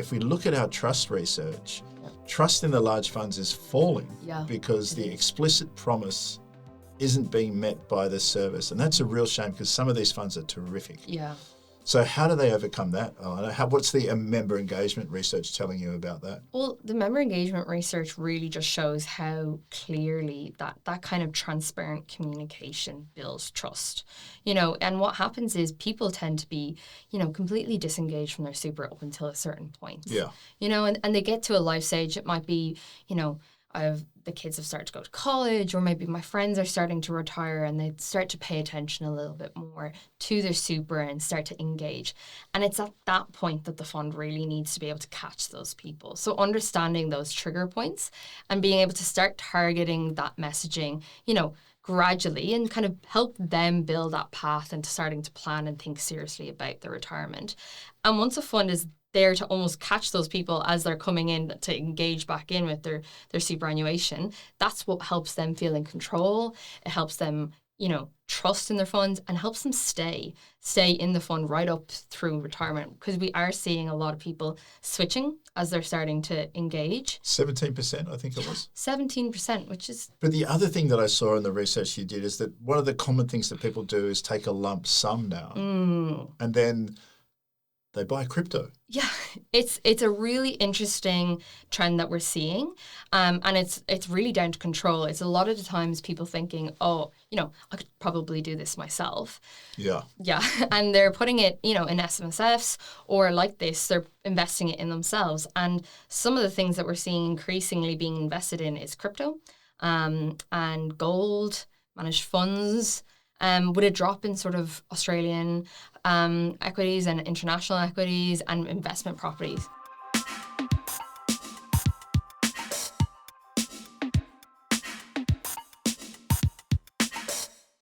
if we look at our trust research, trust in the large funds is falling because the explicit promise isn't being met by the service. And that's a real shame because some of these funds are terrific. Yeah. So how do they overcome that, Alana? What's the member engagement research telling you about that? Well, the member engagement research really just shows how clearly that kind of transparent communication builds trust. And what happens is people tend to be, completely disengaged from their super up until a certain point. Yeah. And they get to a life stage. It might be, the kids have started to go to college, or maybe my friends are starting to retire and they start to pay attention a little bit more to their super and start to engage. And it's at that point that the fund really needs to be able to catch those people. So understanding those trigger points and being able to start targeting that messaging, gradually, and kind of help them build that path into starting to plan and think seriously about their retirement. And once a fund is there to almost catch those people as they're coming in to engage back in with their superannuation, that's what helps them feel in control. It helps them, trust in their funds and helps them stay in the fund right up through retirement, because we are seeing a lot of people switching as they're starting to engage. 17%, I think it was. 17%, which is... But the other thing that I saw in the research you did is that one of the common things that people do is take a lump sum now and then they buy crypto. Yeah, it's a really interesting trend that we're seeing, and it's really down to control. It's a lot of the times people thinking, I could probably do this myself. Yeah. Yeah, and they're putting it, in SMSFs or like this, they're investing it in themselves. And some of the things that we're seeing increasingly being invested in is crypto, and gold, managed funds, with a drop in sort of Australian equities and international equities and investment properties.